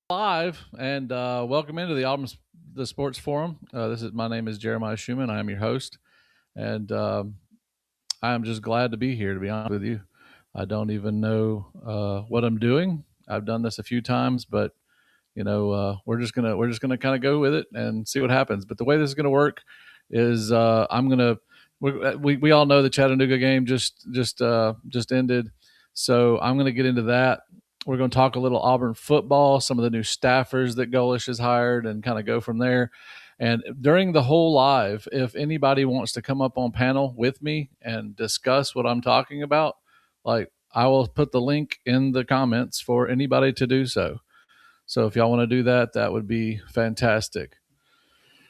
Live and welcome into the the Sports Forum. My name is Jeremiah Schumann. I am your host, and I am just glad to be here. To be honest with you, I don't even know what I'm doing. I've done this a few times, but we're just gonna kind of go with it and see what happens. But the way this is gonna work is I'm gonna we all know the Chattanooga game just ended, so I'm gonna get into that. We're going to talk a little Auburn football, some of the new staffers that Golish has hired, and kind of go from there. And during the whole live, if anybody wants to come up on panel with me and discuss what I'm talking about, like I will put the link in the comments for anybody to do so. So if y'all want to do that, that would be fantastic.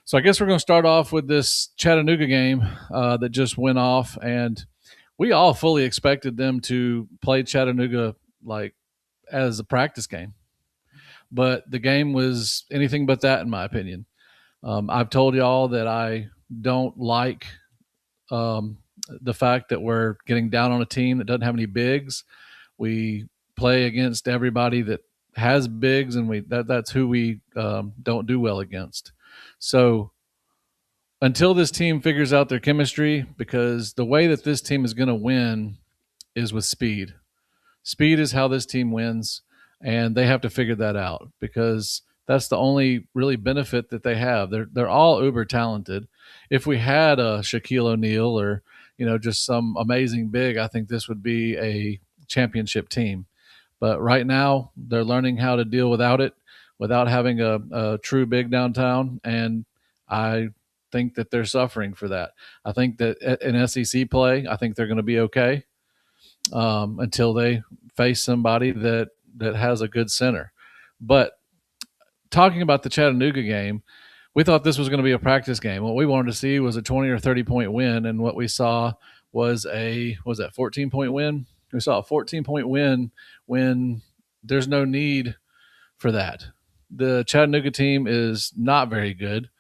So I guess we're going to start off with this Chattanooga game that just went off, and we all fully expected them to play Chattanooga like as a practice game, but the game was anything but that, in my opinion. I've told y'all that I don't like the fact that we're getting down on a team that doesn't have any bigs. We play against everybody that has bigs, and that's who we don't do well against. So until this team figures out their chemistry, because the way that this team is going to win is with speed. Speed is how this team wins, and they have to figure that out because that's the only really benefit that they have. They're all uber talented. If we had a Shaquille O'Neal or just some amazing big, I think this would be a championship team. But right now, they're learning how to deal without it, without having a true big downtown, and I think that they're suffering for that. I think that in SEC play, I think they're going to be okay until they face somebody that has a good center. But talking about the Chattanooga game, we thought this was going to be a practice game. What we wanted to see was a 20 or 30-point win, and what we saw was a 14-point win. We saw a 14-point win when there's no need for that. The Chattanooga team is not very good.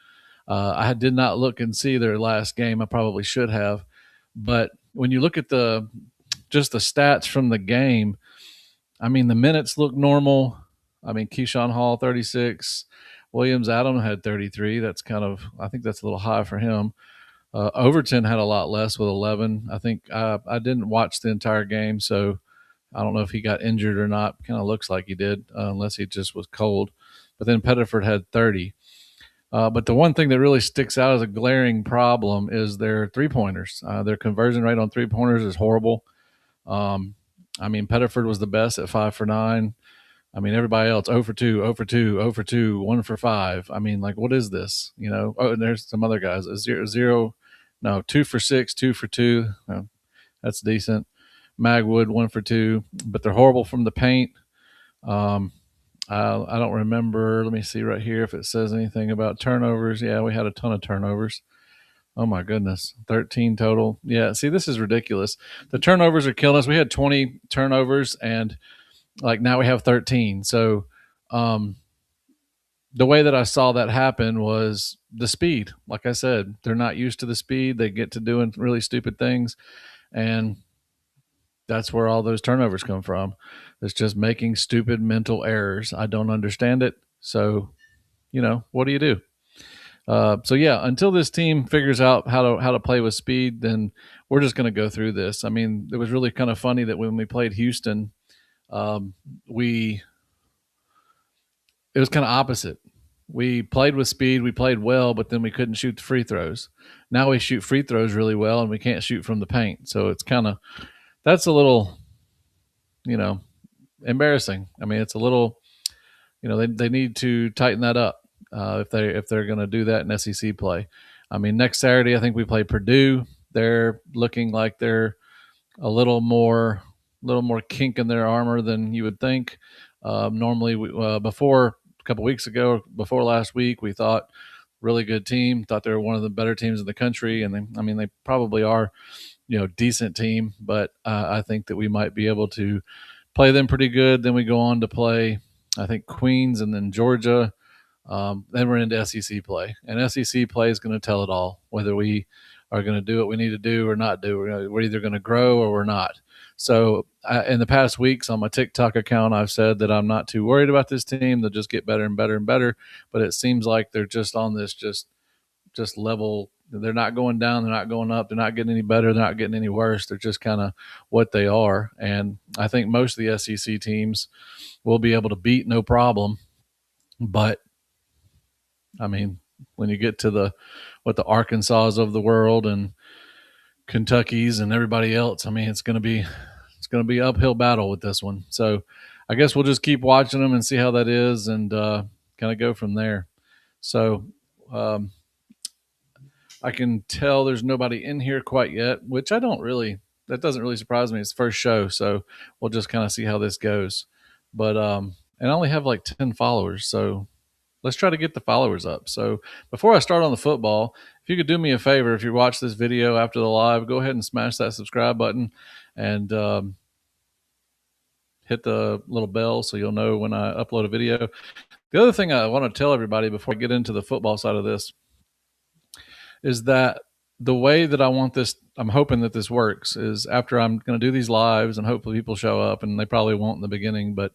I did not look and see their last game. I probably should have, but when you look at just the stats from the game, I mean, the minutes look normal. I mean, Keyshawn Hall, 36. Williams Adam had 33. I think that's a little high for him. Overton had a lot less with 11. I think I didn't watch the entire game, so I don't know if he got injured or not. Kind of looks like he did, unless he just was cold. But then Pettiford had 30. But the one thing that really sticks out as a glaring problem is their three-pointers. Their conversion rate on three-pointers is horrible. I mean, Pettiford was the best at 5 for 9. I mean, everybody else 0 for 2, 0 for 2, 0 for 2, 1 for 5. I mean, like, what is this? Oh, and there's some other guys. 2 for 6, 2 for 2. That's decent. Magwood 1 for 2, but they're horrible from the paint. I don't remember. Let me see right here if it says anything about turnovers. Yeah, we had a ton of turnovers. Oh my goodness, 13 total. Yeah, see, this is ridiculous. The turnovers are killing us. We had 20 turnovers, and like now we have 13. So, the way that I saw that happen was the speed. Like I said, they're not used to the speed. They get to doing really stupid things, and that's where all those turnovers come from. It's just making stupid mental errors. I don't understand it. So, what do you do? So yeah, until this team figures out how to play with speed, then we're just going to go through this. I mean, it was really kind of funny that when we played Houston, we it was kind of opposite. We played with speed, we played well, but then we couldn't shoot the free throws. Now we shoot free throws really well, and we can't shoot from the paint. So it's that's a little, embarrassing. I mean, it's a little, they need to tighten that up if they're going to do that in SEC play. I mean, next Saturday I think we play Purdue. They're looking like they're a little more kink in their armor than you would think. Normally, before a couple weeks ago, before last week, we thought really good team. Thought they were one of the better teams in the country, and they probably are, decent team. But I think that we might be able to play them pretty good. Then we go on to play, I think, Queens and then Georgia. Then we're into SEC play, and SEC play is going to tell it all whether we are going to do what we need to do or not do. We're either going to grow or we're not. So in the past weeks on my TikTok account, I've said that I'm not too worried about this team. They'll just get better and better and better. But it seems like they're just on this just level. They're not going down. They're not going up. They're not getting any better. They're not getting any worse. They're just kind of what they are. And I think most of the SEC teams will be able to beat no problem. But I mean, when you get to the Arkansas of the world and Kentucky's and everybody else, I mean, it's going to be uphill battle with this one. So I guess we'll just keep watching them and see how that is, and kind of go from there. So um, I can tell there's nobody in here quite yet, which that doesn't really surprise me. It's the first show, so we'll just kind of see how this goes. But and I only have like 10 followers, so let's try to get the followers up. So before I start on the football, if you could do me a favor, if you watch this video after the live, go ahead and smash that subscribe button and hit the little bell so you'll know when I upload a video. The other thing I want to tell everybody before I get into the football side of this is that the way that I want this, I'm hoping that this works, is after I'm going to do these lives and hopefully people show up, and they probably won't in the beginning, but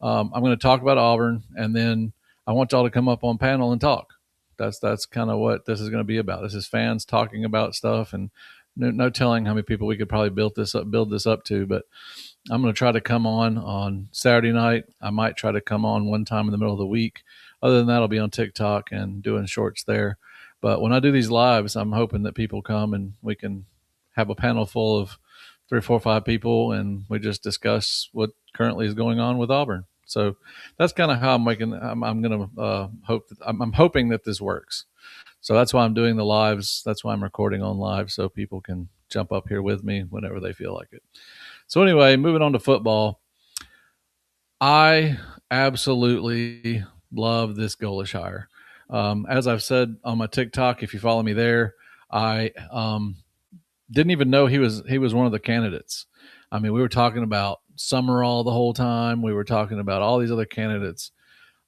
I'm going to talk about Auburn, and then I want y'all to come up on panel and talk. That's kind of what this is going to be about. This is fans talking about stuff, and no telling how many people we could probably build this up to. But I'm going to try to come on Saturday night. I might try to come on one time in the middle of the week. Other than that, I'll be on TikTok and doing shorts there. But when I do these lives, I'm hoping that people come and we can have a panel full of 3, 4, 5 people, and we just discuss what currently is going on with Auburn. So that's kind of how I'm making. I'm going to hope that I'm hoping that this works. So that's why I'm doing the lives. That's why I'm recording on live, so people can jump up here with me whenever they feel like it. So anyway, moving on to football, I absolutely love this Golesh hire. As I've said on my TikTok, if you follow me there, I didn't even know he was one of the candidates. I mean, we were talking about Summerall the whole time. We were talking about all these other candidates,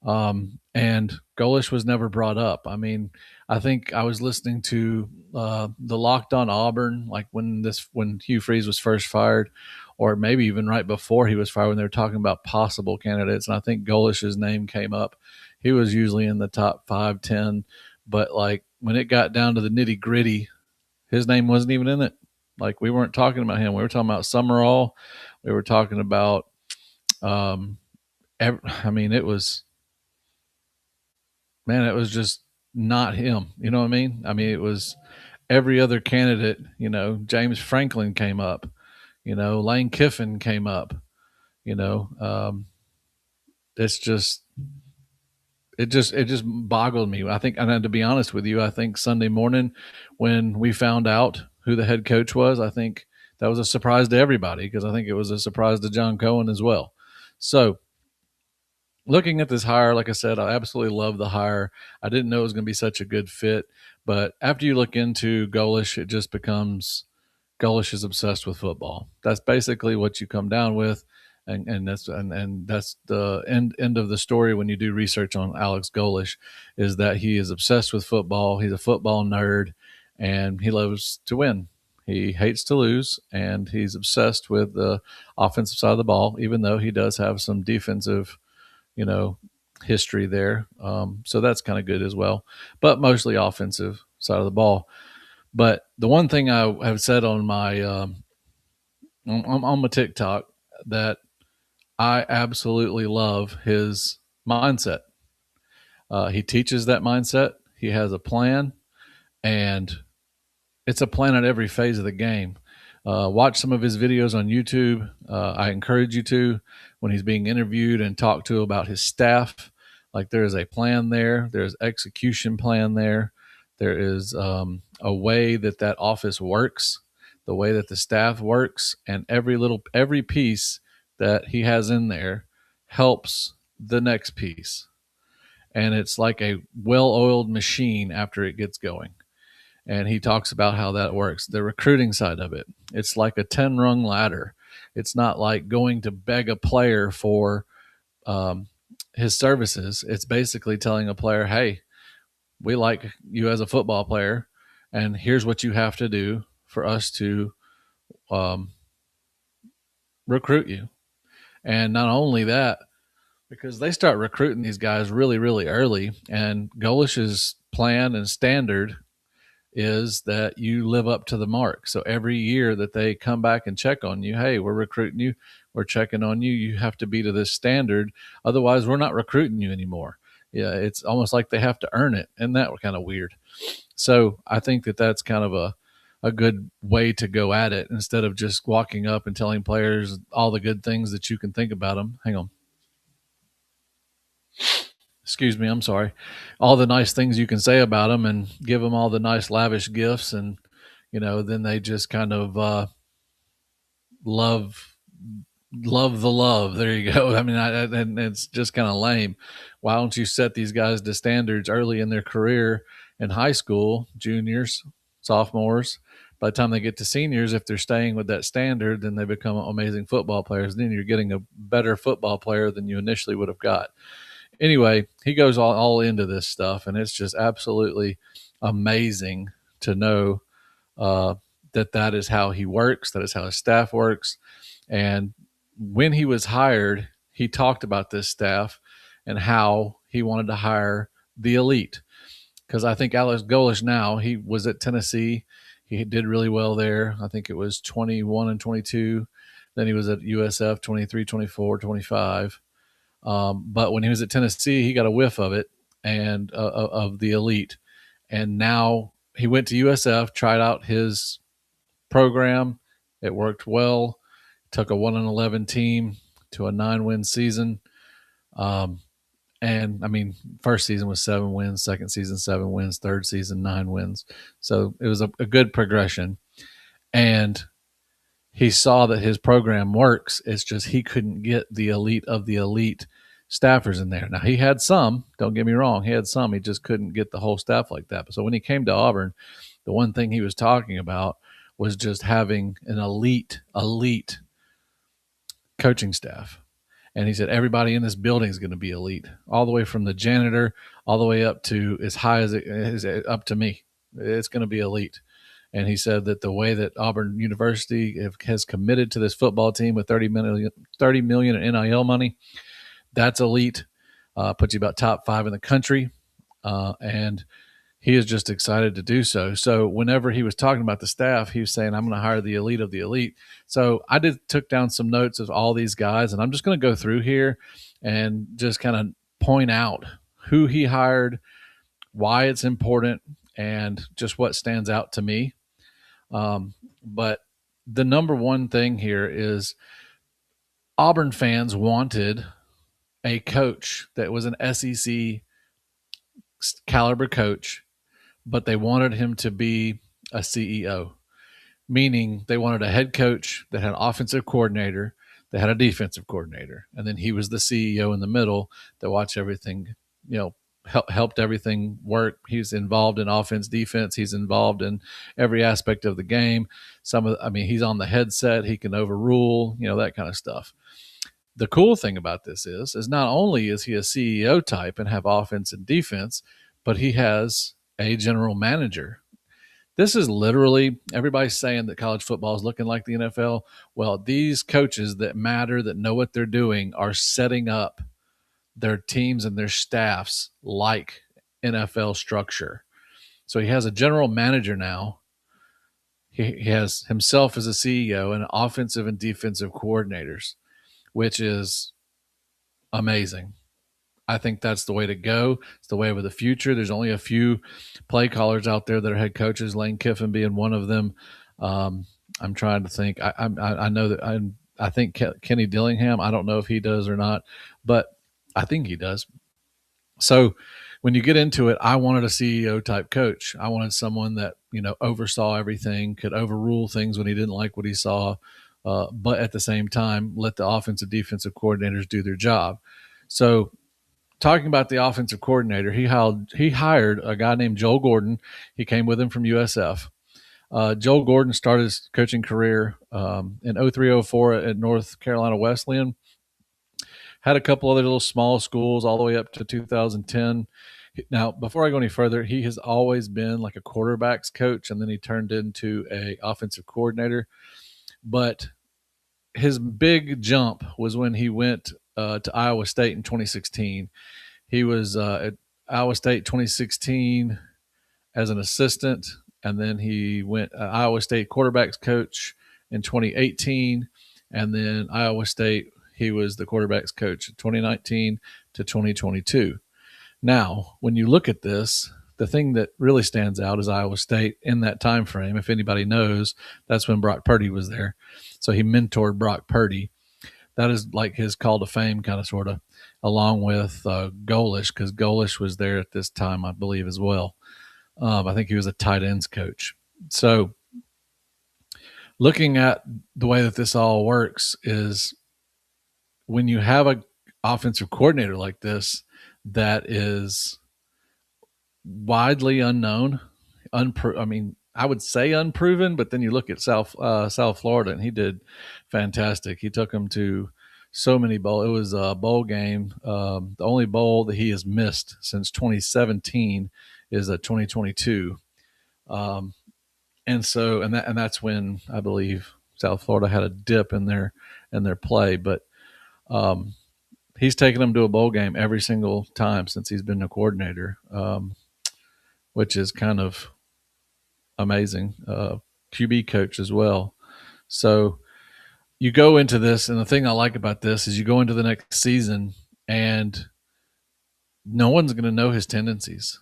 and Golesh was never brought up. I mean, I think I was listening to the Locked On Auburn, like when Hugh Freeze was first fired, or maybe even right before he was fired, when they were talking about possible candidates, and I think Golesh's name came up. He was usually in the top 5, 10, but like when it got down to the nitty gritty, his name wasn't even in it. Like, we weren't talking about him. We were talking about Summerall. We were talking about, I mean, it was just not him. You know what I mean? I mean, it was every other candidate. You know, James Franklin came up. You know, Lane Kiffin came up. You know, it's just it just boggled me. I think, and to be honest with you, I think Sunday morning when we found out who the head coach was, I think that was a surprise to everybody, because I think it was a surprise to John Cohen as well. So looking at this hire, like I said, I absolutely love the hire. I didn't know it was going to be such a good fit, but after you look into Golesh, it just becomes Golesh is obsessed with football. That's basically what you come down with. And that's the end of the story when you do research on Alex Golesh, is that he is obsessed with football. He's a football nerd, and he loves to win. He hates to lose, and he's obsessed with the offensive side of the ball, even though he does have some defensive, you know, history there. So that's kind of good as well, but mostly offensive side of the ball. But the one thing I have said on my on my TikTok, that I absolutely love his mindset. He teaches that mindset. He has a plan, and it's a plan at every phase of the game. Watch some of his videos on YouTube. I encourage you to, when he's being interviewed and talked to about his staff. Like, there is a plan there. There's execution plan there. There is a way that office works, the way that the staff works, and every piece that he has in there helps the next piece. And it's like a well-oiled machine after it gets going. And he talks about how that works. The recruiting side of it, it's like a 10-rung ladder. It's not like going to beg a player for his services. It's basically telling a player, hey, we like you as a football player, and here's what you have to do for us to recruit you. And not only that, because they start recruiting these guys really, really early, and Golish's plan and standard is that you live up to the mark. So every year that they come back and check on you, hey, we're recruiting you, we're checking on you, you have to be to this standard. Otherwise, we're not recruiting you anymore. Yeah, it's almost like they have to earn it. And that was kind of weird. So I think that that's kind of a good way to go at it instead of just walking up and telling players all the good things that you can think about them. Hang on. Excuse me, I'm sorry. All the nice things you can say about them and give them all the nice lavish gifts, and then they just kind of love love the love. There you go. I mean, and it's just kind of lame. Why don't you set these guys to standards early in their career in high school, juniors, sophomores? By the time they get to seniors, if they're staying with that standard, then they become amazing football players. Then you're getting a better football player than you initially would have got. Anyway, he goes all into this stuff, and it's just absolutely amazing to know uh, that is how he works, that is how his staff works. And when he was hired, he talked about this staff and how he wanted to hire the elite. Because I think Alex Golish now, he was at Tennessee. He did really well there. I think it was 21 and 22. Then he was at USF 23, 24, 25. But when he was at Tennessee, he got a whiff of it and of the elite. And now he went to USF, tried out his program. It worked well. Took a 1-11 team to a 9-win season. And I mean, first season was 7 wins, second season 7 wins, third season 9 wins. So it was a good progression. And he saw that his program works. It's just he couldn't get the elite of the elite staffers in there. Now he had some, don't get me wrong, he had some. He just couldn't get the whole staff like that. So when he came to Auburn, the one thing he was talking about was just having an elite coaching staff. And he said everybody in this building is going to be elite, all the way from the janitor all the way up to as high as it is up to me. It's going to be elite. And he said that the way that Auburn University has committed to this football team with $30 million in NIL money, that's elite. Puts you about top 5 in the country. And he is just excited to do so. So whenever he was talking about the staff, he was saying, I'm going to hire the elite of the elite. So I took down some notes of all these guys, and I'm just going to go through here and just kind of point out who he hired, why it's important, and just what stands out to me. But the number one thing here is Auburn fans wanted a coach that was an SEC caliber coach, but they wanted him to be a CEO, meaning they wanted a head coach that had an offensive coordinator, that had a defensive coordinator, and then he was the CEO in the middle that watched everything, helped everything work. He's involved in offense, defense. He's involved in every aspect of the game. He's on the headset. He can overrule, that kind of stuff. The cool thing about this is not only is he a CEO type and have offense and defense, but he has a general manager. This is literally, everybody's saying that college football is looking like the NFL. Well, these coaches that matter, that know what they're doing, are setting up their teams and their staffs like NFL structure. So he has a general manager now. He has himself as a CEO and offensive and defensive coordinators, which is amazing. I think that's the way to go. It's the way of the future. There's only a few play callers out there that are head coaches, Lane Kiffin being one of them. I'm trying to think. I know that I think Kenny Dillingham, I don't know if he does or not, but I think he does. So when you get into it, I wanted a CEO type coach. I wanted someone that, oversaw everything, could overrule things when he didn't like what he saw, but at the same time, let the offensive defensive coordinators do their job. So talking about the offensive coordinator, he hired a guy named Joel Gordon. He came with him from USF. Joel Gordon started his coaching career in 03-04 at North Carolina Wesleyan. Had a couple other little small schools all the way up to 2010. Now, before I go any further, he has always been like a quarterbacks coach, and then he turned into a offensive coordinator. But his big jump was when he went to Iowa State in 2016. He was at Iowa State 2016 as an assistant, and then he went Iowa State quarterbacks coach in 2018, and then Iowa State he was the quarterbacks coach 2019 to 2022. Now, when you look at this, the thing that really stands out is Iowa State in that time frame. If anybody knows, that's when Brock Purdy was there. So he mentored Brock Purdy. That is like his call to fame, kind of, sort of, along with Golish, because Golish was there at this time, I believe, as well. I think he was a tight ends coach. So looking at the way that this all works is when you have an offensive coordinator like this that is widely unknown, I mean, I would say unproven, but then you look at South Florida, and he did fantastic. He took them to so many bowl. It was a bowl game. The only bowl that he has missed since 2017 is a 2022. And that's when I believe South Florida had a dip in their play, but he's taken them to a bowl game every single time since he's been a coordinator, which is kind of amazing. QB coach as well. So you go into this, and the thing I like about this is you go into the next season, and no one's going to know his tendencies.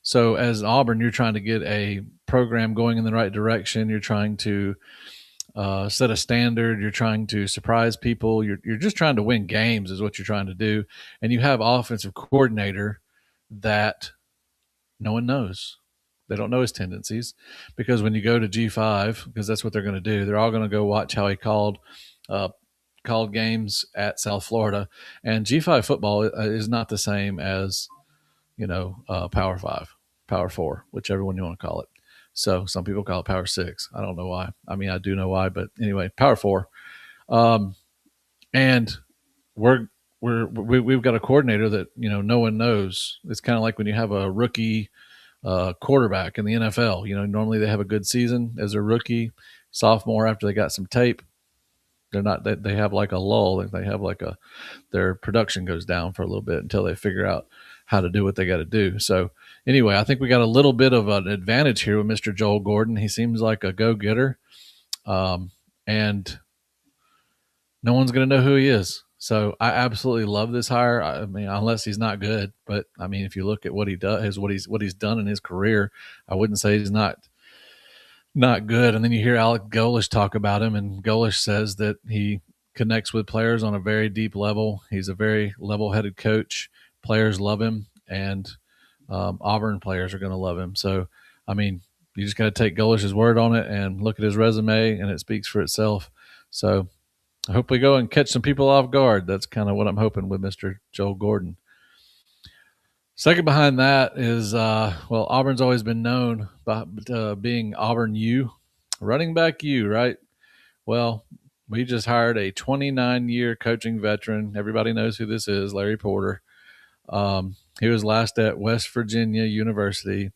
So as Auburn, you're trying to get a program going in the right direction. You're trying to set a standard. You're trying to surprise people. You're just trying to win games is what you're trying to do. And you have offensive coordinator that no one knows. They don't know his tendencies, because when you go to G5, because that's what they're going to do, they're all going to go watch how he called games at South Florida. And G5 football is not the same as, Power 5, Power 4, whichever one you want to call it. So some people call it Power 6. I don't know why. I mean, I do know why, but anyway, Power 4. And we've got a coordinator that, no one knows. It's kind of like when you have a rookie quarterback in the NFL. Normally they have a good season as a rookie, sophomore, after they got some tape. They're not. They have like a lull. They have like their production goes down for a little bit until they figure out how to do what they got to do. So anyway, I think we got a little bit of an advantage here with Mr. Joel Gordon. He seems like a go-getter, and no one's going to know who he is. So I absolutely love this hire. I mean, unless he's not good, but I mean, if you look at what he does, what he's done in his career, I wouldn't say he's not good. And then you hear Alec Golish talk about him, and Golish says that he connects with players on a very deep level. He's a very level-headed coach. Players love him, and Auburn players are going to love him. So, I mean, you just got to take Golish's word on it and look at his resume, and it speaks for itself. So I hope we go and catch some people off guard. That's kind of what I'm hoping with Mr. Joel Gordon. Second behind that is, Auburn's always been known by being Auburn U, running back U, right? Well, we just hired a 29-year coaching veteran. Everybody knows who this is, Larry Porter. He was last at West Virginia University.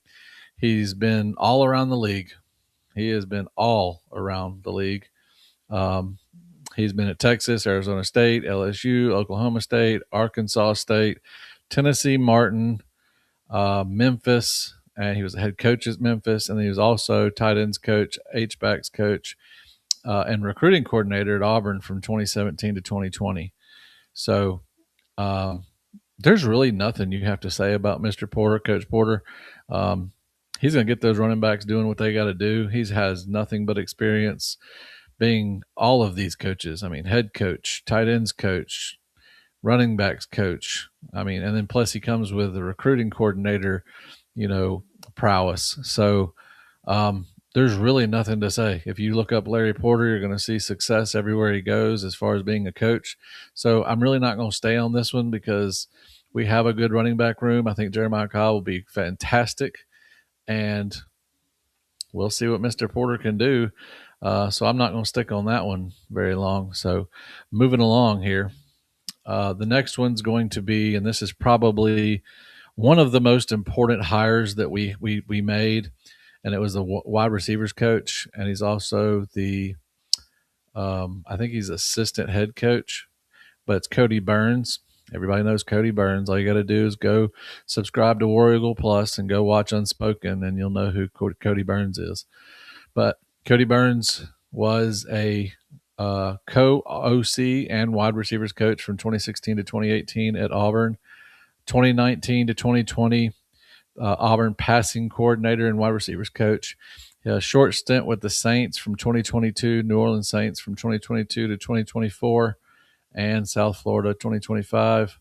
He's been all around the league. He has been all around the league. He's been at Texas, Arizona State, LSU, Oklahoma State, Arkansas State, Tennessee Martin, Memphis, and he was the head coach at Memphis, and he was also tight ends coach, H-backs coach, and recruiting coordinator at Auburn from 2017 to 2020. So there's really nothing you have to say about Mr. Porter, Coach Porter. He's going to get those running backs doing what they got to do. He has nothing but experience being all of these coaches. I mean, head coach, tight ends coach, running backs coach. I mean, and then plus he comes with a recruiting coordinator, prowess. So there's really nothing to say. If you look up Larry Porter, you're going to see success everywhere he goes as far as being a coach. So I'm really not going to stay on this one because we have a good running back room. I think Jeremiah Kyle will be fantastic, and we'll see what Mr. Porter can do. So I'm not going to stick on that one very long. So moving along here, the next one's going to be, and this is probably one of the most important hires that we made, and it was the wide receivers coach, and he's also the I think he's assistant head coach, but it's Cody Burns. Everybody knows Cody Burns. All you got to do is go subscribe to War Eagle Plus and go watch Unspoken, and you'll know who Cody Burns is. But Cody Burns was a co-OC and wide receivers coach from 2016 to 2018 at Auburn. 2019 to 2020, Auburn passing coordinator and wide receivers coach. A short stint with the Saints from 2022, New Orleans Saints from 2022 to 2024, and South Florida 2025.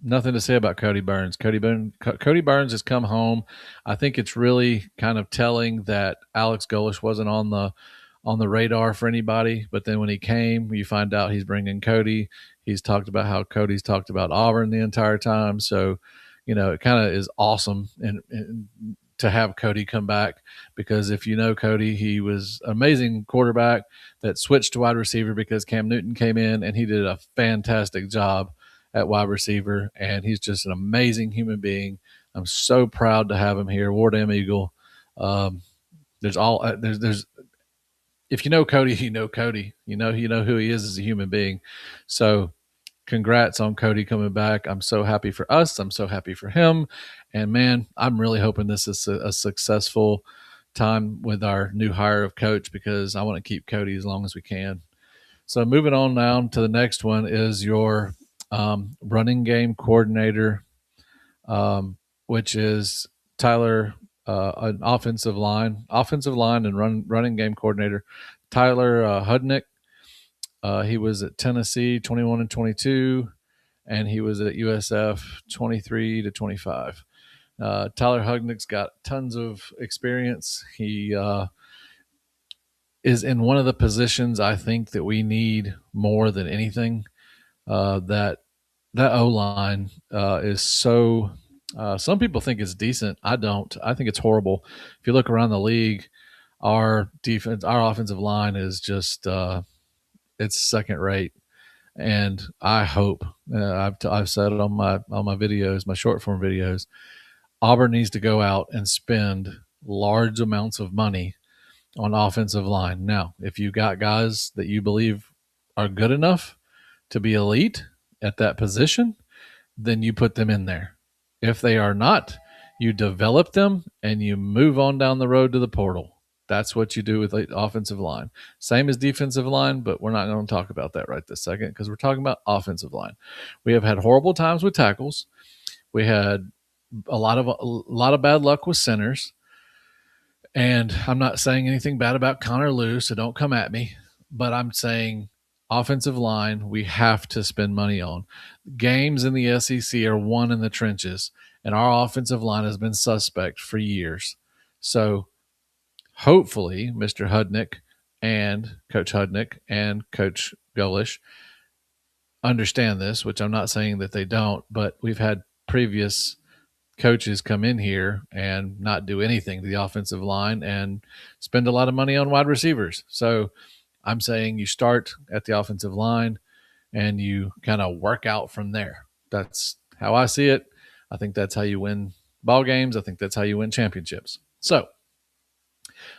Nothing to say about Cody Burns. Cody Burns has come home. I think it's really kind of telling that Alex Golesh wasn't on the radar for anybody. But then when he came, you find out he's bringing Cody. He's talked about how Cody's talked about Auburn the entire time. So, it kind of is awesome and to have Cody come back, because if you know Cody, he was an amazing quarterback that switched to wide receiver because Cam Newton came in, and he did a fantastic job at wide receiver, and he's just an amazing human being. I'm so proud to have him here. Ward M Eagle. There's if you know Cody, you know Cody. You know who he is as a human being. So congrats on Cody coming back. I'm so happy for us. I'm so happy for him. And man, I'm really hoping this is a successful time with our new hire of coach, because I want to keep Cody as long as we can. So moving on now to the next one is your running game coordinator, which is Tyler, an offensive line and running game coordinator, Tyler Hudnick. He was at Tennessee 21 and 22, and he was at USF 23 to 25. Tyler Hudnick's got tons of experience. He is in one of the positions I think that we need more than anything. That O-line is so. Some people think it's decent. I don't. I think it's horrible. If you look around the league, our offensive line is just it's second rate. And I hope I've said it on my videos, my short form videos. Auburn needs to go out and spend large amounts of money on offensive line. Now, if you got guys that you believe are good enough to be elite at that position, then you put them in there. If they are not, you develop them and you move on down the road to the portal. That's what you do with the offensive line. Same as defensive line, but we're not going to talk about that right this second, because we're talking about offensive line. We have had horrible times with tackles. We had a lot of bad luck with centers. And I'm not saying anything bad about Connor Lew, so don't come at me. But I'm saying offensive line, we have to spend money on. Games in the SEC are won in the trenches, and our offensive line has been suspect for years. So hopefully Mr. Hudnick and Coach Golesh understand this, which I'm not saying that they don't, but we've had previous coaches come in here and not do anything to the offensive line and spend a lot of money on wide receivers. So I'm saying you start at the offensive line and you kind of work out from there. That's how I see it. I think that's how you win ball games. I think that's how you win championships. So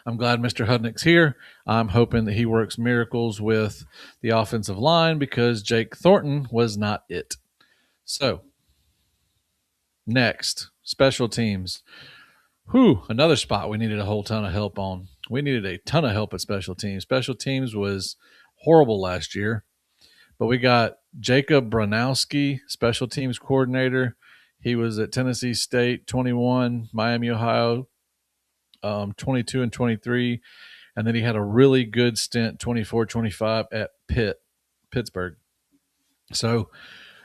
I'm glad Mr. Hudnick's here. I'm hoping that he works miracles with the offensive line, because Jake Thornton was not it. So next, special teams. Another spot we needed a whole ton of help on. We needed a ton of help at special teams. Special teams was horrible last year, but we got Jacob Branowski, special teams coordinator. He was at Tennessee State, 21, Miami, Ohio, 22 and 23. And then he had a really good stint, 24, 25 at Pittsburgh. So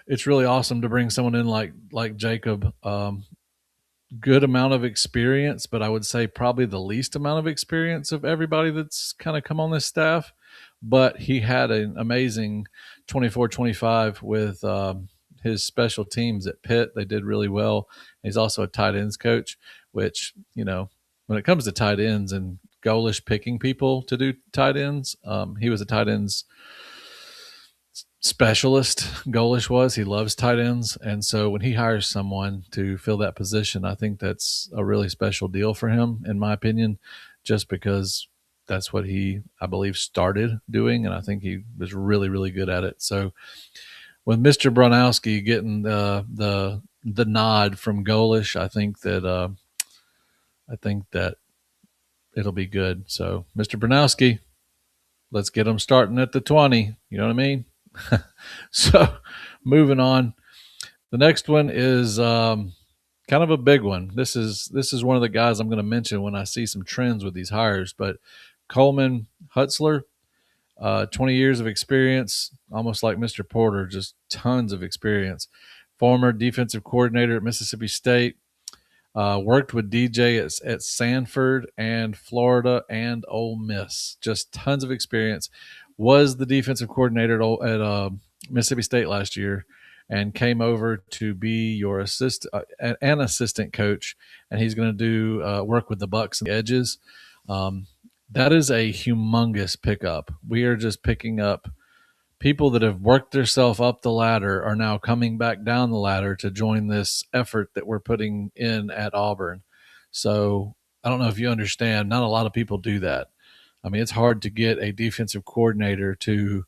it's really awesome to bring someone in like Jacob. Good amount of experience, but I would say probably the least amount of experience of everybody that's kind of come on this staff. But he had an amazing 24-25 with his special teams at Pitt. They did really well. He's also a tight ends coach, which, when it comes to tight ends and Golesh picking people to do tight ends, he was a tight ends specialist. Golesh was. He loves tight ends. And so when he hires someone to fill that position, I think that's a really special deal for him, in my opinion, just because that's what he, I believe, started doing, and I think he was really, really good at it. So with Mr. Bronowski getting the nod from Golish, I think that it'll be good. So Mr. Bronowski, let's get him starting at the 20. You know what I mean? So moving on, the next one is kind of a big one. This is one of the guys I'm going to mention when I see some trends with these hires. But Coleman Hutzler, 20 years of experience, almost like Mr. Porter, just tons of experience. Former defensive coordinator at Mississippi State, worked with DJ at Sanford and Florida and Ole Miss. Just tons of experience. Was the defensive coordinator at Mississippi State last year, and came over to be your an assistant coach. And he's going to do work with the Bucks and the edges. That is a humongous pickup. We are just picking up people that have worked themselves up the ladder are now coming back down the ladder to join this effort that we're putting in at Auburn. So I don't know if you understand, not a lot of people do that. I mean, it's hard to get a defensive coordinator to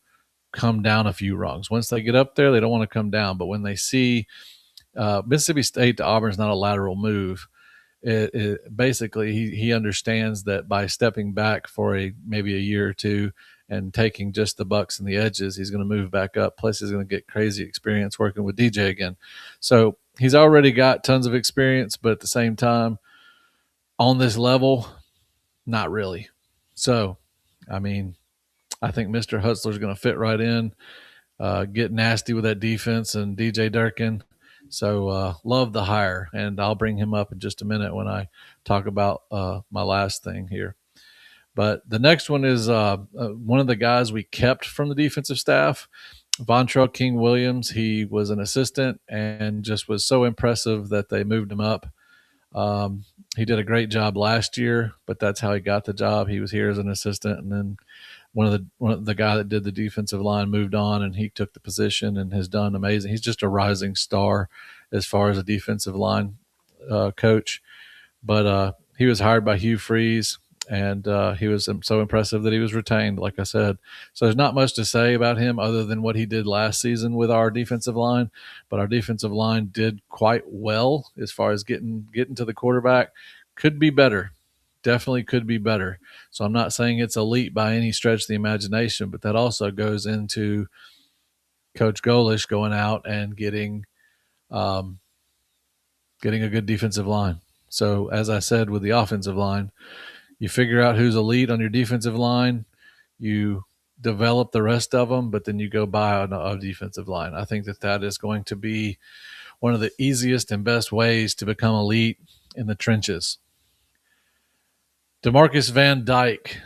come down a few rungs. Once they get up there, they don't want to come down. But when they see Mississippi State to Auburn is not a lateral move. Basically he understands that by stepping back for maybe a year or two and taking just the Bucks and the edges, he's going to move back up. Plus, he's going to get crazy experience working with DJ again. So he's already got tons of experience, but at the same time, on this level, not really. So, I mean, I think Mr. Hutzler is going to fit right in, get nasty with that defense and DJ Durkin. So love the hire, and I'll bring him up in just a minute when I talk about my last thing here. But the next one is one of the guys we kept from the defensive staff, Vontrell King Williams. He was an assistant and just was so impressive that they moved him up. He did a great job last year, but that's how he got the job. He was here as an assistant, and then one of the guy that did the defensive line moved on, and he took the position and has done amazing. He's just a rising star as far as a defensive line coach. But he was hired by Hugh Freeze, and he was so impressive that he was retained, like I said. So there's not much to say about him other than what he did last season with our defensive line. But our defensive line did quite well as far as getting to the quarterback. Could be better. Definitely could be better. So I'm not saying it's elite by any stretch of the imagination, but that also goes into Coach Golish going out and getting a good defensive line. So as I said with the offensive line, you figure out who's elite on your defensive line, you develop the rest of them, but then you go buy a defensive line. I think that is going to be one of the easiest and best ways to become elite in the trenches. DeMarcus Van Dyke,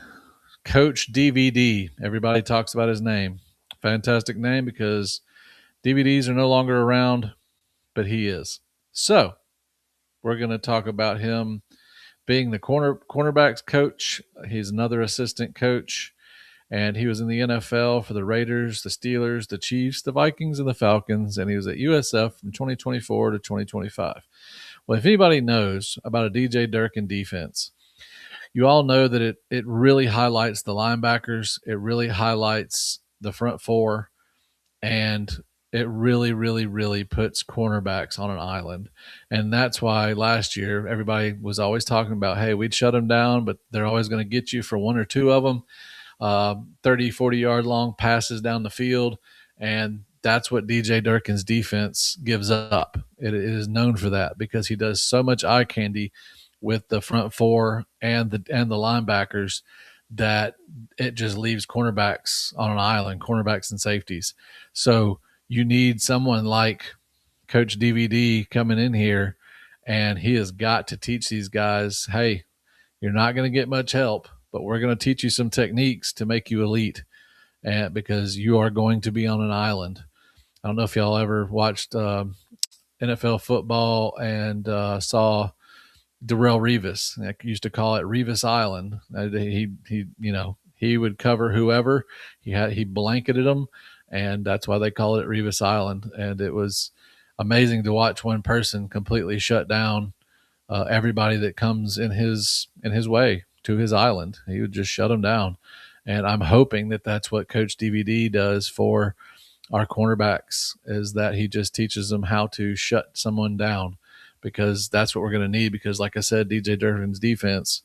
Coach DVD. Everybody talks about his name. Fantastic name because DVDs are no longer around, but he is. So we're going to talk about him being the cornerbacks coach. He's another assistant coach, and he was in the NFL for the Raiders, the Steelers, the Chiefs, the Vikings, and the Falcons, and he was at USF from 2024 to 2025. Well, if anybody knows about a DJ Durkin defense, you all know that it really highlights the linebackers. It really highlights the front four, and it really, really, really puts cornerbacks on an island. And that's why last year everybody was always talking about, hey, we'd shut them down, but they're always going to get you for one or two of them, 30, 40-yard long passes down the field. And that's what DJ Durkin's defense gives up. It is known for that because he does so much eye candy with the front four and the linebackers that it just leaves cornerbacks on an island, cornerbacks and safeties. So you need someone like Coach DVD coming in here, and he has got to teach these guys, hey, you're not going to get much help, but we're going to teach you some techniques to make you elite, and because you are going to be on an island. I don't know if y'all ever watched NFL football and saw Darrelle Revis. I used to call it Revis Island. He would cover whoever. He blanketed them, and that's why they call it Revis Island. And it was amazing to watch one person completely shut down everybody that comes in his way. to his island. He would just shut them down. And I'm hoping that that's what Coach DVD does for our cornerbacks, is that he just teaches them how to shut someone down, because that's what we're going to need. Because like I said, DJ Durkin's defense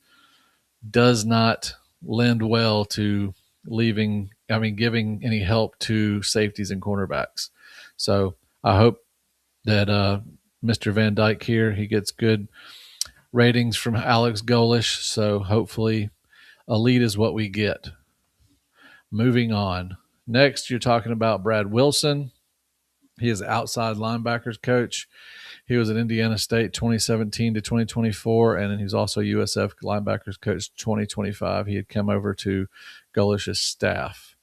does not lend well to giving any help to safeties and cornerbacks. So I hope that Mr. Van Dyke here, he gets good ratings from Alex Golish. So hopefully elite is what we get. Moving on. Next, you're talking about Brad Wilson. He is outside linebackers coach. He was at Indiana State 2017 to 2024, and he was also USF linebackers coach 2025. He had come over to Golish's staff.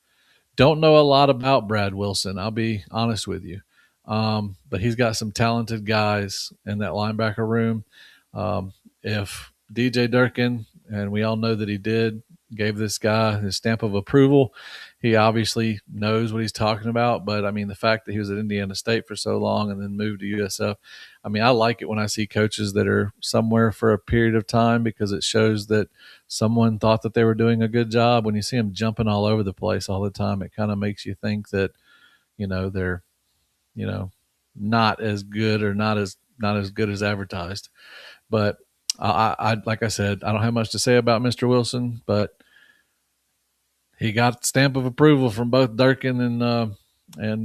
Don't know a lot about Brad Wilson, I'll be honest with you. But he's got some talented guys in that linebacker room. If DJ Durkin, and we all know that he gave this guy his stamp of approval, he obviously knows what he's talking about. But I mean, the fact that he was at Indiana State for so long and then moved to USF, I mean, I like it when I see coaches that are somewhere for a period of time, because it shows that someone thought that they were doing a good job. When you see them jumping all over the place all the time, it kind of makes you think that, they're, not as good, or not as good as advertised. But I like I said, I don't have much to say about Mr. Wilson, but he got stamp of approval from both Durkin and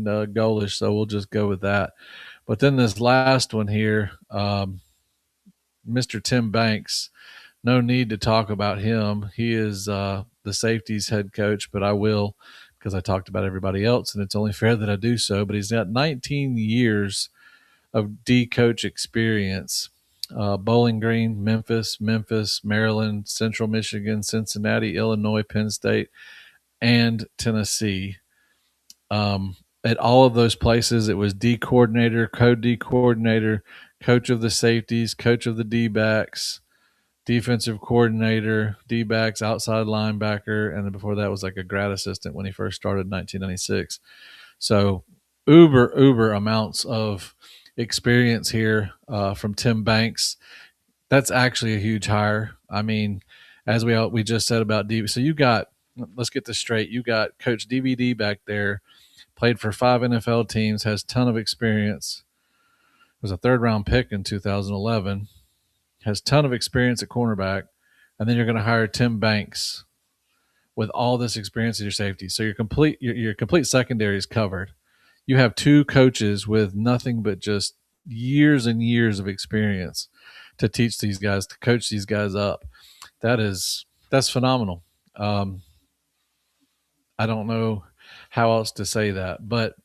Golish, so we'll just go with that. But then this last one here, Mr. Tim Banks, no need to talk about him. He is the safeties head coach, but I will, because I talked about everybody else, and it's only fair that I do so. But he's got 19 years of D coach experience. Bowling Green, Memphis, Maryland, Central Michigan, Cincinnati, Illinois, Penn State, and Tennessee. At all of those places, it was D coordinator, co-D coordinator, coach of the safeties, coach of the D-backs, defensive coordinator, D-backs, outside linebacker, and then before that was like a grad assistant when he first started in 1996. So uber amounts of experience here from Tim Banks. That's actually a huge hire. I mean, as we just said about DB. So let's get this straight. You got Coach DVD back there, played for 5 NFL teams, has a ton of experience, was a 3rd-round pick in 2011, has a ton of experience at cornerback, and then you're going to hire Tim Banks with all this experience at your safety. So your complete secondary is covered. You have 2 coaches with nothing but just years and years of experience to teach these guys, to coach these guys up. That's phenomenal. I don't know how else to say that, but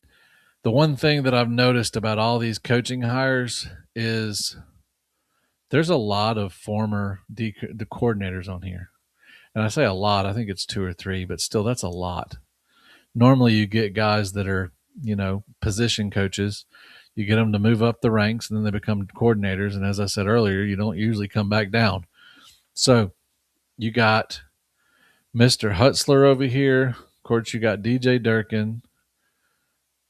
the one thing that I've noticed about all these coaching hires is there's a lot of former the coordinators on here. And I say a lot, I think it's 2 or 3, but still that's a lot. Normally you get guys that are, position coaches. You get them to move up the ranks, and then they become coordinators. And as I said earlier, you don't usually come back down. So you got Mr. Hutzler over here. Of course, you got DJ Durkin.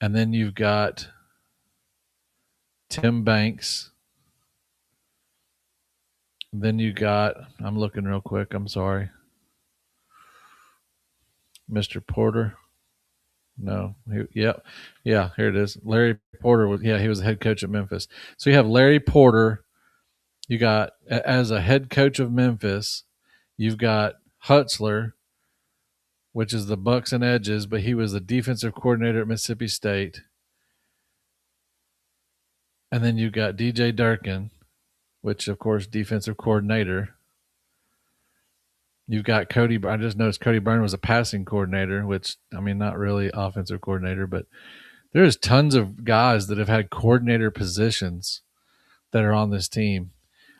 And then you've got Tim Banks. Then you got, I'm looking real quick, I'm sorry, Mr. Porter. No. Yeah, here it is. Larry Porter he was a head coach at Memphis. So you have Larry Porter. You got, as a head coach of Memphis, you've got Hutzler, which is the Bucks and Edges, but he was the defensive coordinator at Mississippi State. And then you've got DJ Durkin, which, of course, defensive coordinator. You've got Cody. I just noticed Cody Byrne was a passing coordinator, which, I mean, not really offensive coordinator, but there's tons of guys that have had coordinator positions that are on this team.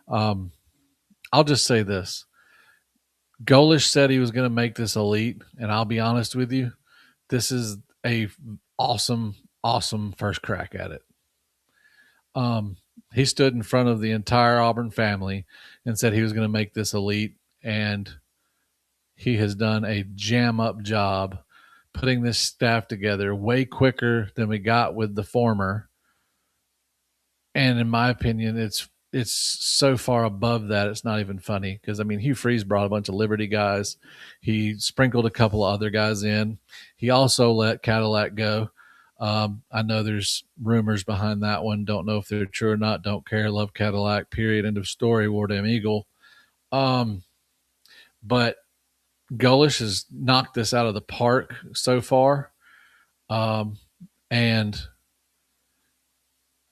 I'll just say this. Golish said he was going to make this elite, and I'll be honest with you, this is a awesome first crack at it. He stood in front of the entire Auburn family and said he was going to make this elite, and he has done a jam-up job putting this staff together way quicker than we got with the former. And in my opinion, it's it's so far above that, it's not even funny. Because I mean, Hugh Freeze brought a bunch of Liberty guys. He sprinkled a couple of other guys in. He also let Cadillac go. I know there's rumors behind that one. Don't know if they're true or not. Don't care. Love Cadillac. Period. End of story. War Damn Eagle. Um, but Golish has knocked this out of the park so far, and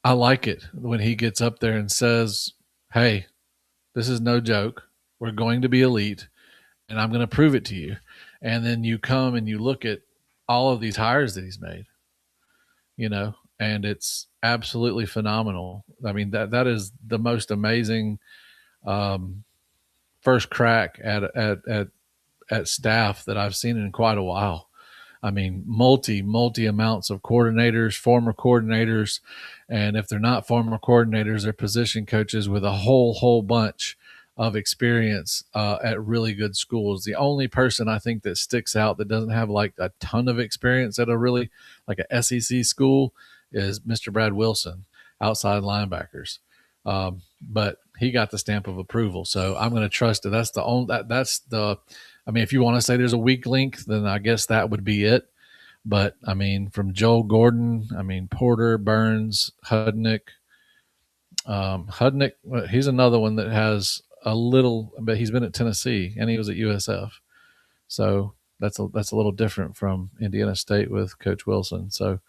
I like it when he gets up there and says, "Hey, this is no joke. We're going to be elite, and I'm going to prove it to you." And then you come and you look at all of these hires that he's made, and it's absolutely phenomenal. I mean, that is the most amazing um, first crack at staff that I've seen in quite a while. I mean, multi amounts of coordinators, former coordinators, and if they're not former coordinators, they're position coaches with a whole bunch of experience at really good schools. The only person I think that sticks out that doesn't have like a ton of experience at a really like a SEC school is Mr. Brad Wilson, outside linebackers. But he got the stamp of approval, so I'm going to trust it. That's the only that's the. I mean, if you want to say there's a weak link, then I guess that would be it. But I mean, from Joel Gordon, I mean Porter, Burns, Hudnick. Hudnick, he's another one that has a little, but he's been at Tennessee and he was at USF, so that's a little different from Indiana State with Coach Wilson. So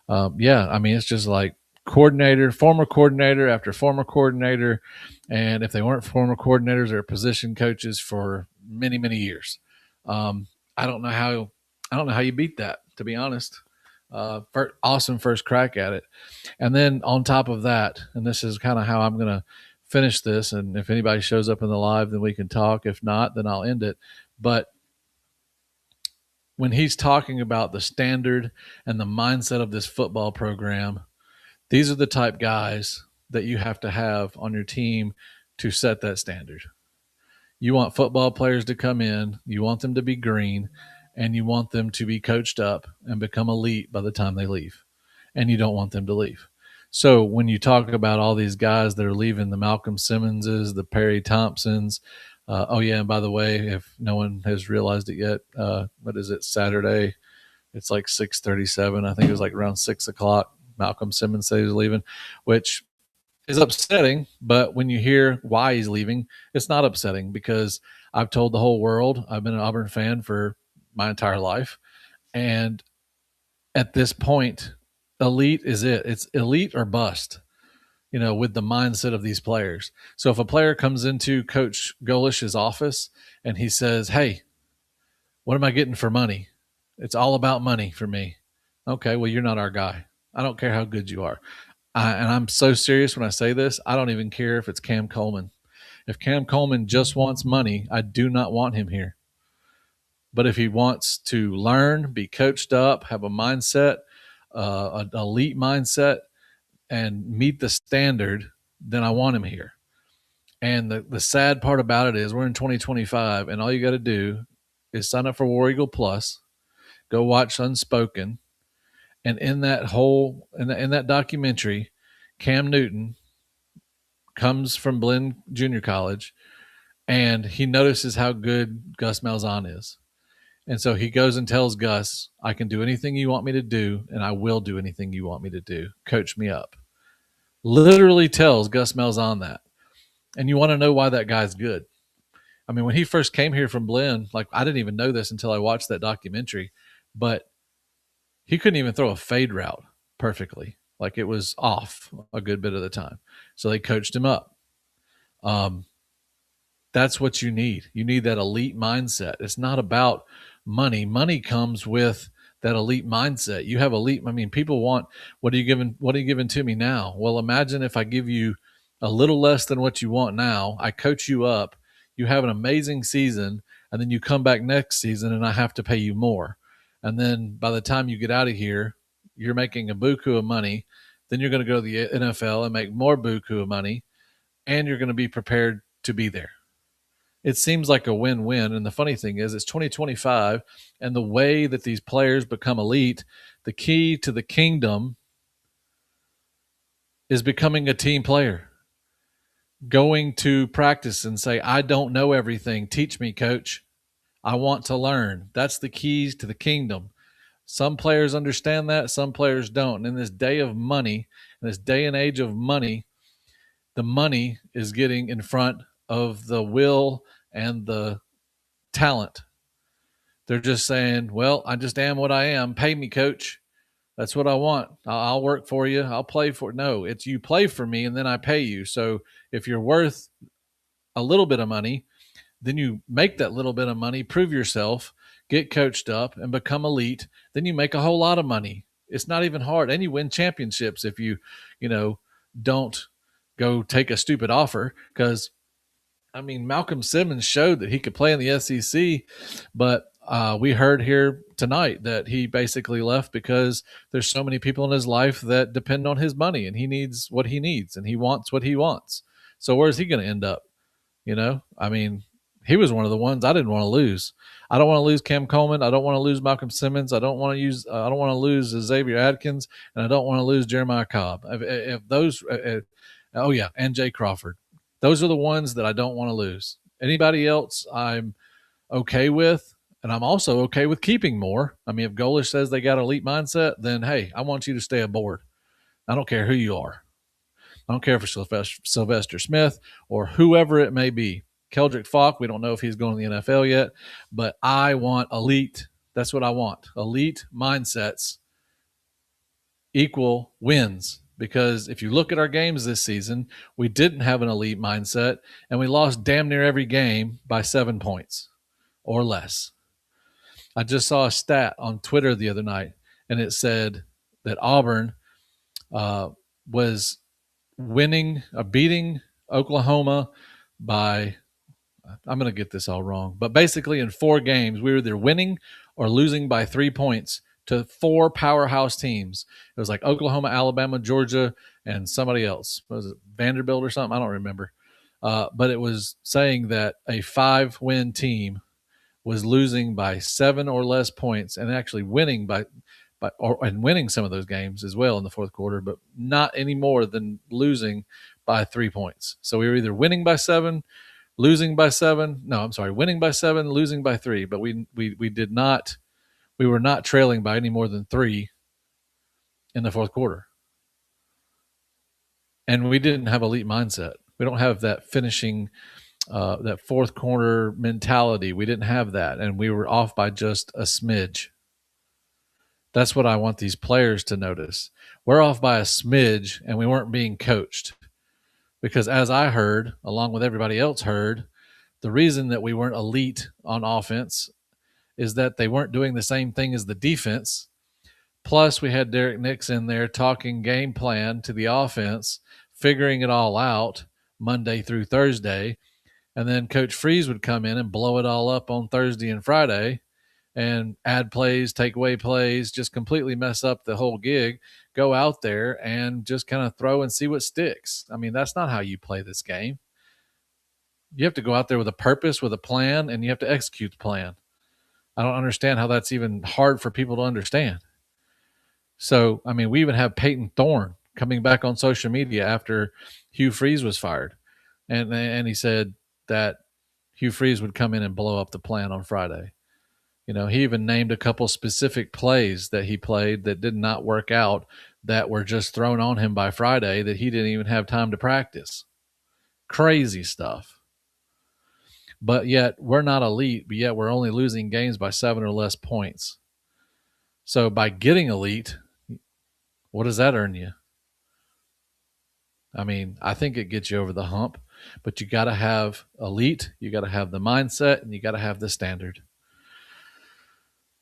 yeah, I mean, it's just like former coordinator after former coordinator, and if they weren't former coordinators, they're position coaches for many years. Um, I don't know how you beat that, to be honest. Awesome first crack at it, and then on top of that, and this is kind of how I'm going to finish this. And if anybody shows up in the live, then we can talk. If not, then I'll end it. But when he's talking about the standard and the mindset of this football program, these are the type guys that you have to have on your team to set that standard. You want football players to come in, you want them to be green, and you want them to be coached up and become elite by the time they leave. And you don't want them to leave. So when you talk about all these guys that are leaving, the Malcolm Simmonses, the Perry Thompsons, oh yeah, and by the way, if no one has realized it yet, what is it, Saturday? It's like 6:37. I think it was like around 6:00. Malcolm Simmons said he was leaving, which is upsetting. But when you hear why he's leaving, it's not upsetting because I've told the whole world I've been an Auburn fan for my entire life. And at this point, elite is it. It's elite or bust, with the mindset of these players. So if a player comes into Coach Golish's office and he says, "Hey, what am I getting for money? It's all about money for me." Okay, well, you're not our guy. I don't care how good you are. And I'm so serious when I say this. I don't even care if it's Cam Coleman. If Cam Coleman just wants money, I do not want him here. But if he wants to learn, be coached up, have a mindset, an elite mindset, and meet the standard, then I want him here. And the sad part about it is we're in 2025, and all you got to do is sign up for War Eagle Plus, go watch Unspoken, and in that documentary, Cam Newton comes from Blinn Junior College, and he notices how good Gus Malzahn is. And so he goes and tells Gus, "I can do anything you want me to do, and I will do anything you want me to do. Coach me up." Literally tells Gus Malzahn that. And you want to know why that guy's good. I mean, when he first came here from Blinn, like I didn't even know this until I watched that documentary, but he couldn't even throw a fade route perfectly. Like it was off a good bit of the time. So they coached him up. That's what you need. You need that elite mindset. It's not about money. Money comes with that elite mindset. You have elite. I mean, people want, what are you giving to me now? Well, imagine if I give you a little less than what you want now. I coach you up. You have an amazing season, and then you come back next season, and I have to pay you more. And then by the time you get out of here, you're making a buku of money. Then you're going to go to the NFL and make more buku of money, and you're going to be prepared to be there. It seems like a win-win. And the funny thing is, it's 2025, and the way that these players become elite, the key to the kingdom is becoming a team player. going to practice and say, I don't know everything. Teach me, coach. I want to learn. That's the keys to the kingdom. Some players understand that, some players don't. And in this day of money, in this day and age of money, the money is getting in front of the will and the talent. They're just saying, well, I just am what I am. Pay me, coach. That's what I want. I'll work for you. I'll play for. No, it's you play for me and then I pay you. So if you're worth a little bit of money, then you make that little bit of money, prove yourself, get coached up, and become elite. Then you make a whole lot of money. It's not even hard, and you win championships if you don't go take a stupid offer. Because Malcolm Simmons showed that he could play in the SEC, but we heard here tonight that he basically left because there's so many people in his life that depend on his money, and he needs what he needs, and he wants what he wants. So where's he going to end up? He was one of the ones I didn't want to lose. I don't want to lose Cam Coleman. I don't want to lose Malcolm Simmons. I don't want to lose Xavier Adkins, and I don't want to lose Jeremiah Cobb. And Jay Crawford. Those are the ones that I don't want to lose. Anybody else, I'm okay with, and I'm also okay with keeping more. If Golish says they got elite mindset, then hey, I want you to stay aboard. I don't care who you are. I don't care if it's Sylvester Smith or whoever it may be. Keldrick Falk, we don't know if he's going to the NFL yet, but I want elite. That's what I want. Elite mindsets equal wins. Because if you look at our games this season, we didn't have an elite mindset, and we lost damn near every game by 7 points or less. I just saw a stat on Twitter the other night, and it said that Auburn was beating Oklahoma by, I'm going to get this all wrong, but basically in 4 games, we were either winning or losing by 3 points to 4 powerhouse teams. It was like Oklahoma, Alabama, Georgia, and somebody else. Was it Vanderbilt or something? I don't remember. But it was saying that a 5-win team was losing by 7 or less points and actually winning and winning some of those games as well in the fourth quarter, but not any more than losing by 3 points. So we were either winning by 7, losing by 7. No, I'm sorry, winning by 7, losing by 3. But we were not trailing by any more than 3 in the fourth quarter. And we didn't have elite mindset. We don't have that finishing, that fourth quarter mentality. We didn't have that, and we were off by just a smidge. That's what I want these players to notice. We're off by a smidge, and we weren't being coached. Because as I heard, along with everybody else heard, the reason that we weren't elite on offense is that they weren't doing the same thing as the defense. Plus, we had Derek Nix in there talking game plan to the offense, figuring it all out Monday through Thursday. And then Coach Freeze would come in and blow it all up on Thursday and Friday and add plays, take away plays, just completely mess up the whole gig, go out there and just kind of throw and see what sticks. That's not how you play this game. You have to go out there with a purpose, with a plan, and you have to execute the plan. I don't understand how that's even hard for people to understand. So, we even have Peyton Thorne coming back on social media after Hugh Freeze was fired. And he said that Hugh Freeze would come in and blow up the plan on Friday. He even named a couple specific plays that he played that did not work out, that were just thrown on him by Friday that he didn't even have time to practice. Crazy stuff. But yet we're not elite, but yet we're only losing games by 7 or less points. So by getting elite, what does that earn you? I think it gets you over the hump, but you got to have elite, you got to have the mindset, and you got to have the standard.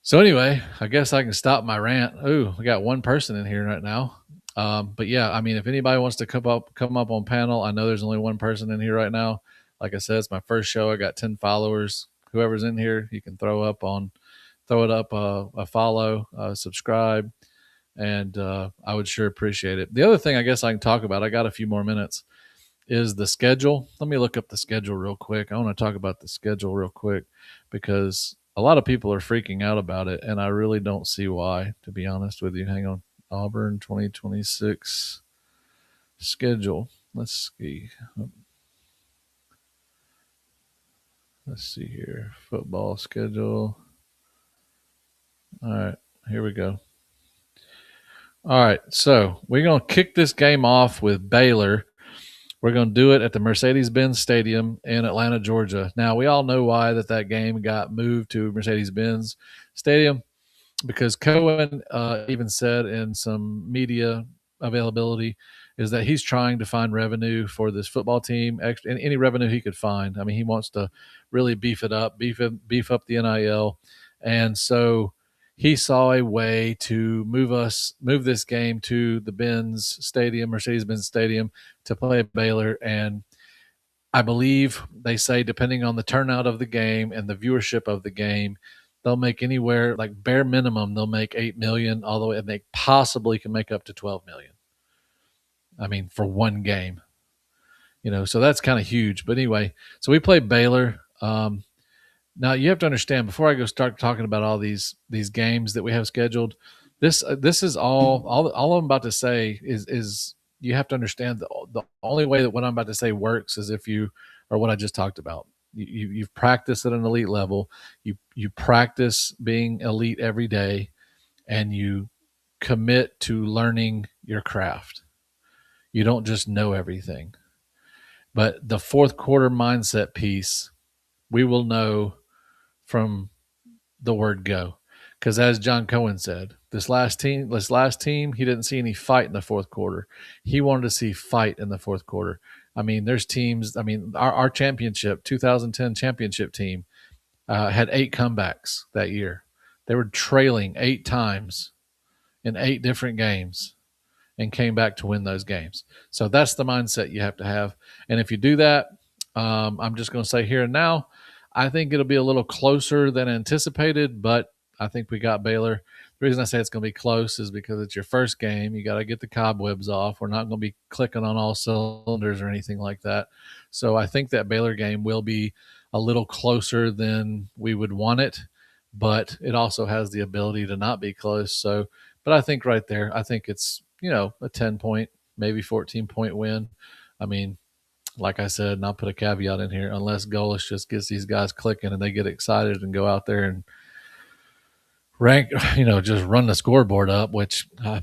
So anyway, I guess I can stop my rant. Ooh, we got one person in here right now. But yeah, if anybody wants to come up on panel, I know there's only one person in here right now. Like I said, it's my first show. I got 10 followers. Whoever's in here, you can throw it up a follow, subscribe, and I would sure appreciate it. The other thing I guess I can talk about, I got a few more minutes, is the schedule. Let me look up the schedule real quick. I want to talk about the schedule real quick because a lot of people are freaking out about it, and I really don't see why, to be honest with you. Hang on. Auburn 2026 schedule. Let's see. Let's see here. Football schedule. All right, here we go. All right, so we're going to kick this game off with Baylor. We're going to do it at the Mercedes-Benz Stadium in Atlanta, Georgia. Now, we all know why that game got moved to Mercedes-Benz Stadium, because Cohen even said in some media availability is that he's trying to find revenue for this football team, and any revenue he could find. I mean, he wants to really beef it up, beef up the NIL, and so he saw a way to move this game to the Mercedes-Benz Stadium, to play Baylor. And I believe they say, depending on the turnout of the game and the viewership of the game, they'll make anywhere, like bare minimum, they'll make 8 million, although they possibly can make up to 12 million. I mean, for one game, so that's kind of huge. But anyway, so we play Baylor. Now you have to understand, before I go start talking about all these games that we have scheduled, this is all I'm about to say is you have to understand the only way that what I'm about to say works is if you are what I just talked about. You've practiced at an elite level. You practice being elite every day, and you commit to learning your craft. You don't just know everything. But the fourth quarter mindset piece, we will know from the word go. Because as John Cohen said, this last team, he didn't see any fight in the fourth quarter. He wanted to see fight in the fourth quarter. I mean, there's teams. I mean, our championship, 2010 championship team, had 8 comebacks that year. They were trailing 8 times in 8 different games and came back to win those games. So that's the mindset you have to have. And if you do that, I'm just going to say here and now, I think it'll be a little closer than anticipated, but I think we got Baylor. The reason I say it's going to be close is because it's your first game. You got to get the cobwebs off. We're not going to be clicking on all cylinders or anything like that. So I think that Baylor game will be a little closer than we would want it, but it also has the ability to not be close. So, but I think right there, I think it's, a 10-point, maybe 14-point win. I mean, like I said, and I'll put a caveat in here, unless Golish just gets these guys clicking and they get excited and go out there and just run the scoreboard up, which I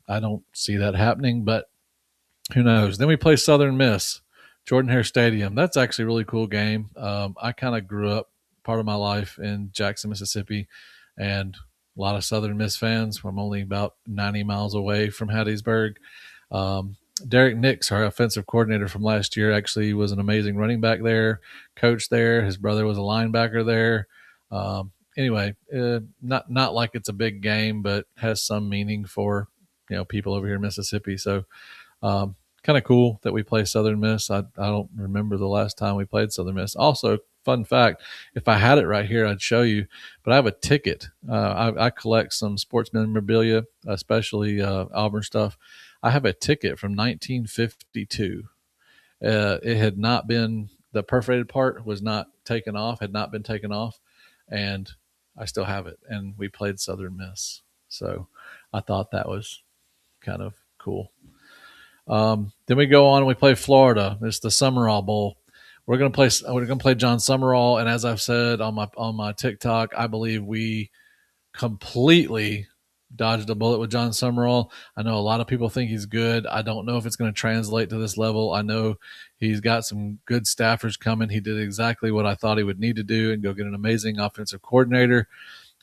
don't see that happening, but who knows? Then we play Southern Miss, Jordan-Hare Stadium. That's actually a really cool game. I kind of grew up part of my life in Jackson, Mississippi, and a lot of Southern Miss fans. I'm only about 90 miles away from Hattiesburg. Derek Nix, our offensive coordinator from last year, actually was an amazing running back there, coach there. His brother was a linebacker there. Anyway, not like it's a big game, but has some meaning for people over here in Mississippi. So kind of cool that we play Southern Miss. I don't remember the last time we played Southern Miss. Also, fun fact, if I had it right here, I'd show you, but I have a ticket. I collect some sports memorabilia, especially Auburn stuff. I have a ticket from 1952. It had not been, the perforated part was not taken off, had not been taken off, and I still have it. And we played Southern Miss. So I thought that was kind of cool. Then we go on and we play Florida. It's the Summerall Bowl. We're gonna play John Summerall, and as I've said on my TikTok, I believe we completely dodged a bullet with John Summerall. I know a lot of people think he's good. I don't know if it's going to translate to this level. I know he's got some good staffers coming. He did exactly what I thought he would need to do and go get an amazing offensive coordinator.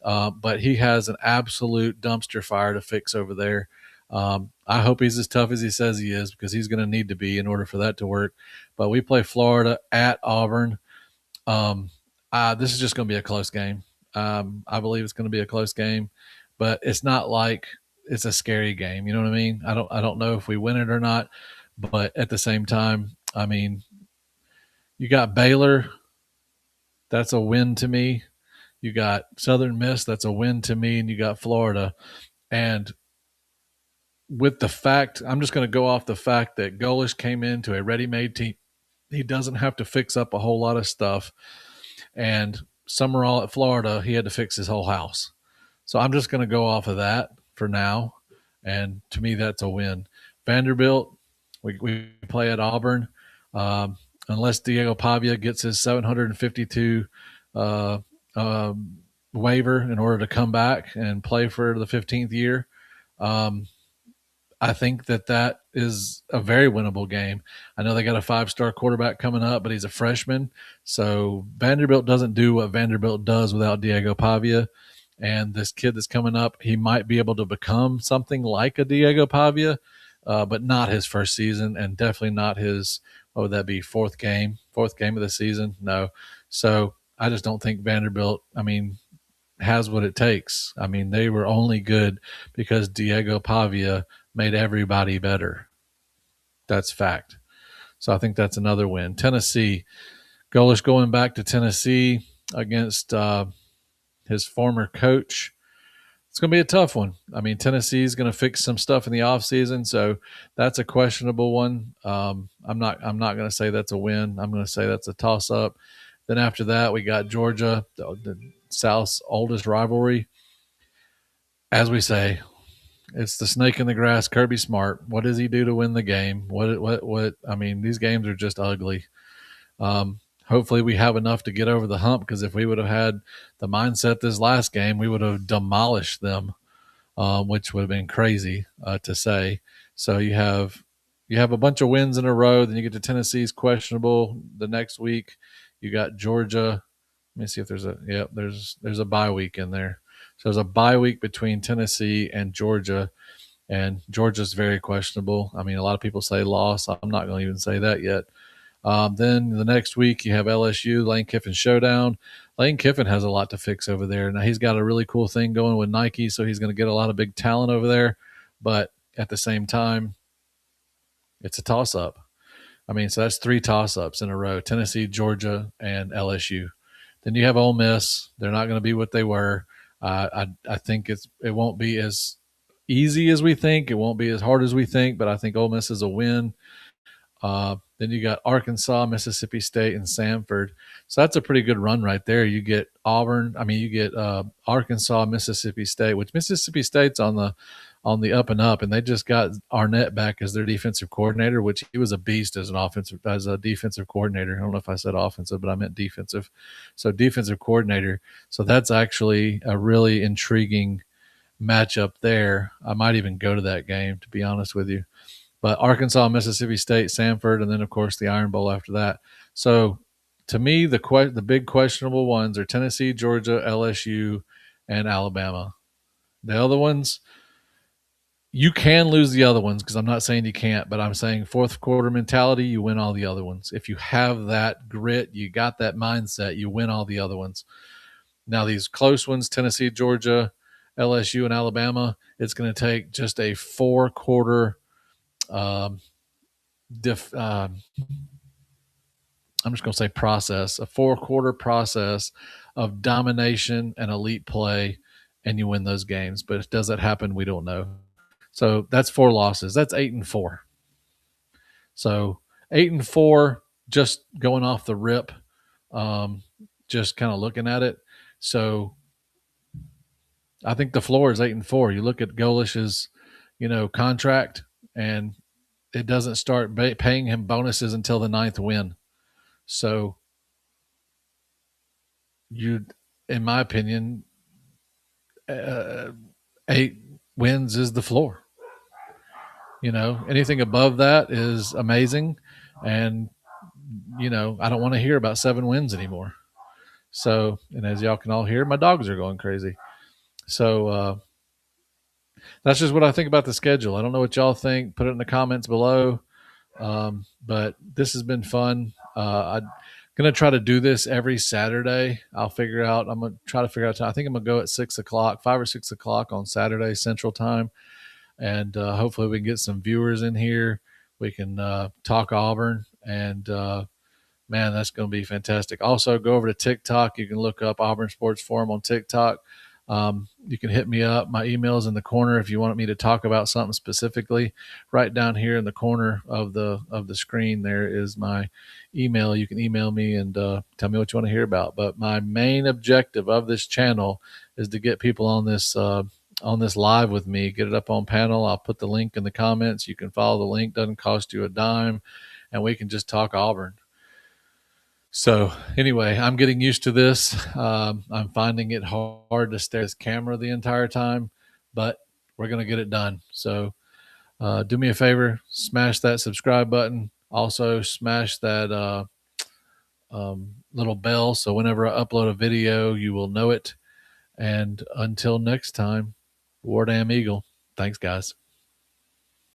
But he has an absolute dumpster fire to fix over there. I hope he's as tough as he says he is, because he's going to need to be in order for that to work. But we play Florida at Auburn. This is just going to be a close game. I believe it's going to be a close game, but it's not like it's a scary game. You know what I mean? I don't know if we win it or not, but at the same time, I mean, you got Baylor. That's a win to me. You got Southern Miss. That's a win to me. And you got Florida. And with the fact, I'm just going to go off the fact that Golish came into a ready-made team. He doesn't have to fix up a whole lot of stuff. And Summerall at Florida, he had to fix his whole house. So I'm just going to go off of that for now. And to me, that's a win. Vanderbilt, we play at Auburn. unless Diego Pavia gets his 752 uh, uh, waiver in order to come back and play for the 15th year. Um, I think that is a very winnable game. I know they got a 5-star quarterback coming up, but he's a freshman. So Vanderbilt doesn't do what Vanderbilt does without Diego Pavia. And this kid that's coming up, he might be able to become something like a Diego Pavia, but not his first season, and definitely not his, what would that be, fourth game of the season? No. So I just don't think Vanderbilt, has what it takes. They were only good because Diego Pavia made everybody better. That's fact. So I think that's another win. Tennessee, Golish going back to Tennessee against his former coach. It's going to be a tough one. Tennessee is going to fix some stuff in the offseason, so that's a questionable one. I'm not going to say that's a win. I'm going to say that's a toss-up. Then after that, we got Georgia, the South's oldest rivalry. As we say, it's the snake in the grass. Kirby Smart. What does he do to win the game? What? These games are just ugly. Hopefully we have enough to get over the hump, because if we would have had the mindset this last game, we would have demolished them, which would have been crazy to say. So you have a bunch of wins in a row. Then you get to Tennessee's questionable the next week. You got Georgia. Let me see if there's a bye week in there. So there's a bye week between Tennessee and Georgia, and Georgia's very questionable. A lot of people say loss. I'm not going to even say that yet. Then the next week you have LSU, Lane Kiffin showdown. Lane Kiffin has a lot to fix over there. Now he's got a really cool thing going with Nike, so he's going to get a lot of big talent over there. But at the same time, it's a toss-up. So that's 3 toss-ups in a row: Tennessee, Georgia, and LSU. Then you have Ole Miss. They're not going to be what they were. I think it won't be as easy as we think. It won't be as hard as we think, but I think Ole Miss is a win. Then you got Arkansas, Mississippi State, and Samford. So that's a pretty good run right there. You get Auburn. You get Arkansas, Mississippi State, which Mississippi State's on the up and up, and they just got Arnett back as their defensive coordinator, which he was a beast as a defensive coordinator. I don't know if I said offensive, but I meant defensive. So defensive coordinator. So that's actually a really intriguing matchup there. I might even go to that game, to be honest with you. But Arkansas, Mississippi State, Samford, and then, of course, the Iron Bowl after that. So, to me, the big questionable ones are Tennessee, Georgia, LSU, and Alabama. The other ones, you can lose the other ones, because I'm not saying you can't, but I'm saying fourth quarter mentality, you win all the other ones. If you have that grit, you got that mindset, you win all the other ones. Now, these close ones, Tennessee, Georgia, LSU, and Alabama, it's going to take just a 4-quarter I'm just going to say process, a 4-quarter process of domination and elite play, and you win those games. But does that happen? We don't know. So that's 4 losses. That's 8-4. So 8-4, just going off the rip, just kind of looking at it. So I think the floor is 8-4. You look at Golish's, contract, and it doesn't start paying him bonuses until the 9th win. So in my opinion, 8 wins is the floor. Anything above that is amazing. And, I don't want to hear about 7 wins anymore. So, and as y'all can all hear, my dogs are going crazy. So, that's just what I think about the schedule. I don't know what y'all think. Put it in the comments below. But this has been fun. I'm going to try to do this every Saturday. I'm going to try to figure out time. I think I'm going to go at 6 o'clock, 5 or 6 o'clock on Saturday Central Time. And hopefully we can get some viewers in here. We can talk Auburn. And, man, that's going to be fantastic. Also, go over to TikTok. You can look up Auburn Sports Forum on TikTok. You can hit me up. My email is in the corner if you want me to talk about something specifically. Right down here in the corner of the screen, there is my email. You can email me and tell me what you want to hear about. But my main objective of this channel is to get people on this live with me, get it up on panel. I'll put the link in the comments. You can follow the link. Doesn't cost you a dime, and we can just talk Auburn. So anyway, I'm getting used to this. I'm finding it hard to stare at this camera the entire time, but we're going to get it done. So do me a favor, smash that subscribe button. Also, smash that little bell so whenever I upload a video, you will know it. And until next time, War Damn Eagle. Thanks, guys.